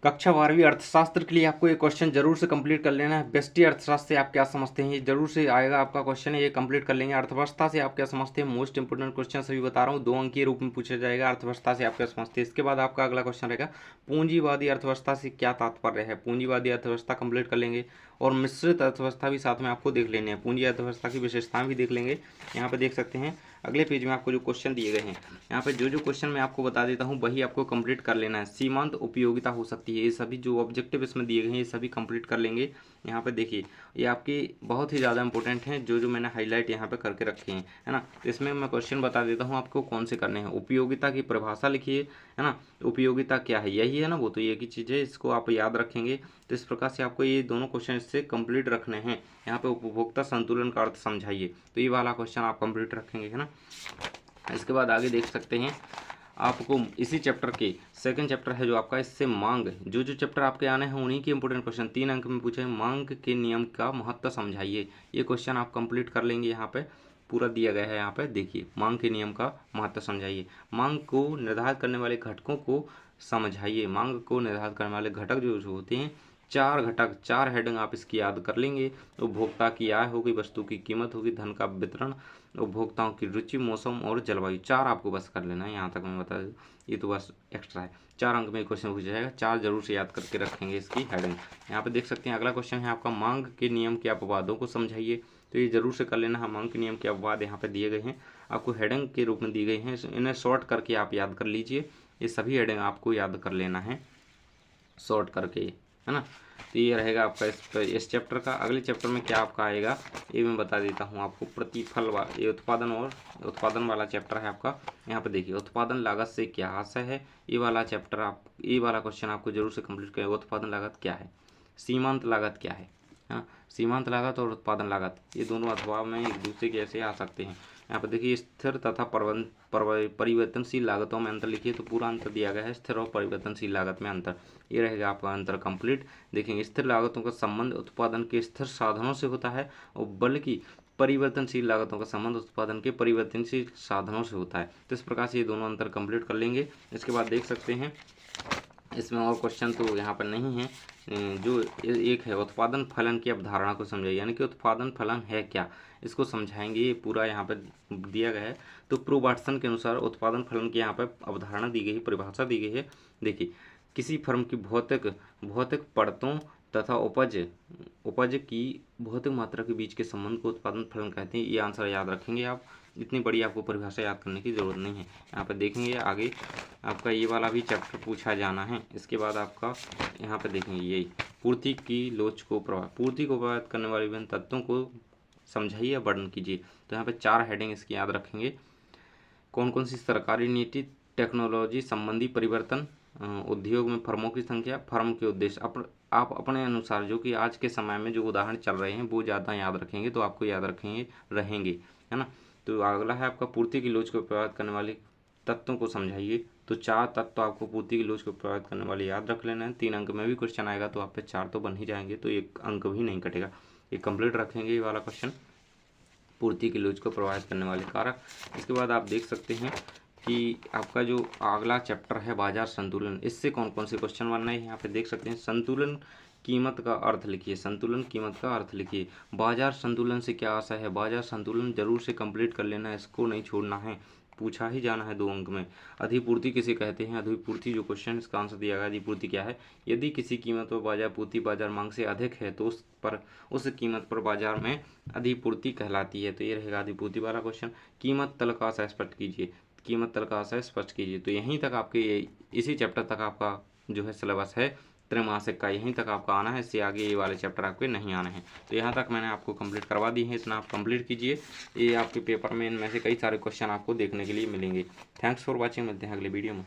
कक्षा 12वीं अर्थशास्त्र के लिए आपको ये क्वेश्चन जरूर से कंप्लीट कर लेना है। व्यष्टि अर्थशास्त्र से आप क्या समझते हैं, ये जरूर से आएगा आपका क्वेश्चन है, ये कंप्लीट कर लेंगे। अर्थव्यवस्था से आप क्या समझते हैं, मोस्ट इंपोर्टेंट क्वेश्चन सभी बता रहा हूँ, 2 अंक के रूप में पूछा जाएगा। अर्थव्यवस्था से आप क्या समझते हैं। इसके बाद आपका अगला क्वेश्चन रहेगा पूंजीवादी अर्थव्यवस्था से क्या तात्पर्य है। पूंजीवादी अर्थव्यवस्था कंप्लीट कर लेंगे और मिश्रित अर्थव्यवस्था भी साथ में आपको देख लेनी है। पूंजी अर्थव्यवस्था की विशेषताएं भी देख लेंगे। यहाँ पे देख सकते हैं अगले पेज में आपको जो क्वेश्चन दिए गए हैं, यहाँ पे जो क्वेश्चन मैं आपको बता देता हूँ वही आपको कंप्लीट कर लेना है। सीमांत उपयोगिता हो सकती है, ये सभी जो ऑब्जेक्टिव इसमें दिए गए हैं ये सभी कंप्लीट कर लेंगे। यहाँ पे देखिए ये आपकी बहुत ही ज़्यादा इंपॉर्टेंट हैं, जो मैंने हाईलाइट यहाँ पे करके रखे हैं, है ना। तो इसमें मैं क्वेश्चन बता देता हूँ आपको कौन से करने हैं। उपयोगिता की परिभाषा लिखिए, है ना। उपयोगिता क्या है, यही है ना, वो तो एक ही चीज़ है, इसको आप याद रखेंगे। तो इस प्रकार से आपको ये दोनों क्वेश्चन इससे कंप्लीट रखने हैं। यहाँ पे उपभोक्ता संतुलन का अर्थ समझाइए, तो ये वाला क्वेश्चन आप कंप्लीट रखेंगे, है ना। इसके बाद आगे देख सकते हैं आपको इसी चैप्टर के सेकंड चैप्टर है जो आपका, इससे मांग, जो चैप्टर आपके आने हैं उन्हीं के इंपोर्टेंट क्वेश्चन 3 अंक में पूछे। मांग के नियम का महत्व समझाइए, ये क्वेश्चन आप कंप्लीट कर लेंगे। यहाँ पे पूरा दिया गया है, यहाँ पे देखिए मांग के नियम का महत्व समझाइए। मांग को निर्धारित करने वाले घटकों को समझाइए। मांग को निर्धारित करने वाले घटक जो होते हैं, 4 घटक, 4 हेडिंग आप इसकी याद कर लेंगे। उपभोक्ता की आय होगी, वस्तु की कीमत होगी, धन का वितरण, उपभोक्ताओं की रुचि, मौसम और जलवायु, 4 आपको बस कर लेना है। यहाँ तक मैं बता दूँ, ये तो बस एक्स्ट्रा है। 4 अंक में क्वेश्चन पूछा जाएगा, 4 जरूर से याद करके रखेंगे इसकी हेडिंग। यहाँ पे देख सकते हैं अगला क्वेश्चन है आपका, मांग के नियम के अपवादों को समझाइए, तो ये जरूर से कर लेना है। मांग के नियम के अपवाद यहाँ पे दिए गए हैं, आपको हेडिंग के रूप में दी गई हैं, इन्हें शॉर्ट करके आप याद कर लीजिए। ये सभी हेडिंग आपको याद कर लेना है शॉर्ट करके, है ना। तो ये रहेगा आपका इस चैप्टर का। अगले चैप्टर में क्या आपका आएगा ये मैं बता देता हूँ आपको। प्रतिफल ये उत्पादन और उत्पादन वाला चैप्टर है आपका। यहाँ पे देखिए उत्पादन लागत से क्या आशय है, ये वाला चैप्टर आप, ये वाला क्वेश्चन आपको जरूर से कंप्लीट करें। उत्पादन लागत क्या है, सीमांत लागत क्या है, हाँ। सीमांत लागत और उत्पादन लागत ये दोनों अथवा में एक दूसरे के ऐसे आ सकते हैं। यहाँ पर देखिए स्थिर तथा परिवर्तनशील लागतों में अंतर लिखिए, तो पूरा अंतर दिया गया है स्थिर और परिवर्तनशील लागत में अंतर। ये रहेगा आपका अंतर कंप्लीट। देखेंगे स्थिर लागतों का संबंध उत्पादन के स्थिर साधनों से होता है, और बल्कि परिवर्तनशील लागतों का संबंध उत्पादन के परिवर्तनशील साधनों से होता है। तो इस प्रकार से ये दोनों अंतर कंप्लीट कर लेंगे। इसके बाद देख सकते हैं इसमें और क्वेश्चन तो यहाँ पर नहीं है। जो एक है उत्पादन फलन की अवधारणा को समझाइए, यानी कि उत्पादन फलन है क्या, इसको समझाएंगे। ये पूरा यहाँ पर दिया गया है। तो प्रो वाटसन के अनुसार उत्पादन फलन की यहाँ पर अवधारणा दी गई है, परिभाषा दी गई है। देखिए किसी फर्म की भौतिक परतों तथा उपज की भौतिक मात्रा के बीच के संबंध को उत्पादन फलन कहते हैं। ये आंसर याद रखेंगे आप, इतनी बड़ी आपको परिभाषा याद करने की ज़रूरत नहीं है। यहाँ पर देखेंगे आगे आपका ये वाला भी चैप्टर पूछा जाना है। इसके बाद आपका यहाँ पर देखेंगे यही पूर्ति की लोच को पूर्ति को प्रभावित करने वाले विभिन्न तत्वों को समझाइए या वर्णन कीजिए। तो यहाँ पर 4 हेडिंग इसकी याद रखेंगे। कौन कौन सी सरकारी नीति, टेक्नोलॉजी संबंधी परिवर्तन, उद्योग में फर्मों की संख्या, फर्म के उद्देश्य। आप अपने अनुसार जो कि आज के समय में जो उदाहरण चल रहे हैं वो ज़्यादा याद रखेंगे, तो आपको याद रहेंगे, है ना। तो अगला है आपका पूर्ति की लोच को प्रभावित करने वाले तत्वों को समझाइए। तो 4 तत्व आपको पूर्ति की लोच को प्रभावित करने वाले याद रख लेना है। 3 अंक में भी क्वेश्चन आएगा तो आप पे 4 तो बन ही जाएंगे, तो 1 अंक भी नहीं कटेगा। ये कंप्लीट रखेंगे ये वाला क्वेश्चन, पूर्ति की लोच को प्रभावित करने वाले कारक। इसके बाद आप देख सकते हैं कि आपका जो अगला चैप्टर है बाजार संतुलन, इससे कौन कौन से क्वेश्चन बन रहे हैं यहाँ पे देख सकते हैं। संतुलन कीमत का अर्थ लिखिए, संतुलन कीमत का अर्थ लिखिए। बाजार संतुलन से क्या आशा है, बाजार संतुलन जरूर से कंप्लीट कर लेना है, इसको नहीं छोड़ना है, पूछा ही जाना है 2 अंक में। अधिपूर्ति किसे कहते हैं, अधिपूर्ति जो क्वेश्चन इसका आंसर दिया गया, अधिपूर्ति क्या है। यदि किसी कीमत पर बाजार पूर्ति बाजार मांग से अधिक है तो उस कीमत पर बाजार में अधिपूर्ति कहलाती है। तो ये रहेगा अधिपूर्ति वाला क्वेश्चन। कीमत तल का आशय स्पष्ट कीजिए, कीमत तल का आशय स्पष्ट कीजिए। तो यहीं तक आपके इसी चैप्टर तक आपका जो है सिलेबस है त्रैमासिक का, यहीं तक आपका आना है, इससे आगे ये वाले चैप्टर आपके नहीं आने हैं। तो यहाँ तक मैंने आपको कंप्लीट करवा दी है, इतना आप कंप्लीट कीजिए। ये आपके पेपर में इनमें से कई सारे क्वेश्चन आपको देखने के लिए मिलेंगे। थैंक्स फॉर वॉचिंग, मिलते हैं अगले वीडियो में।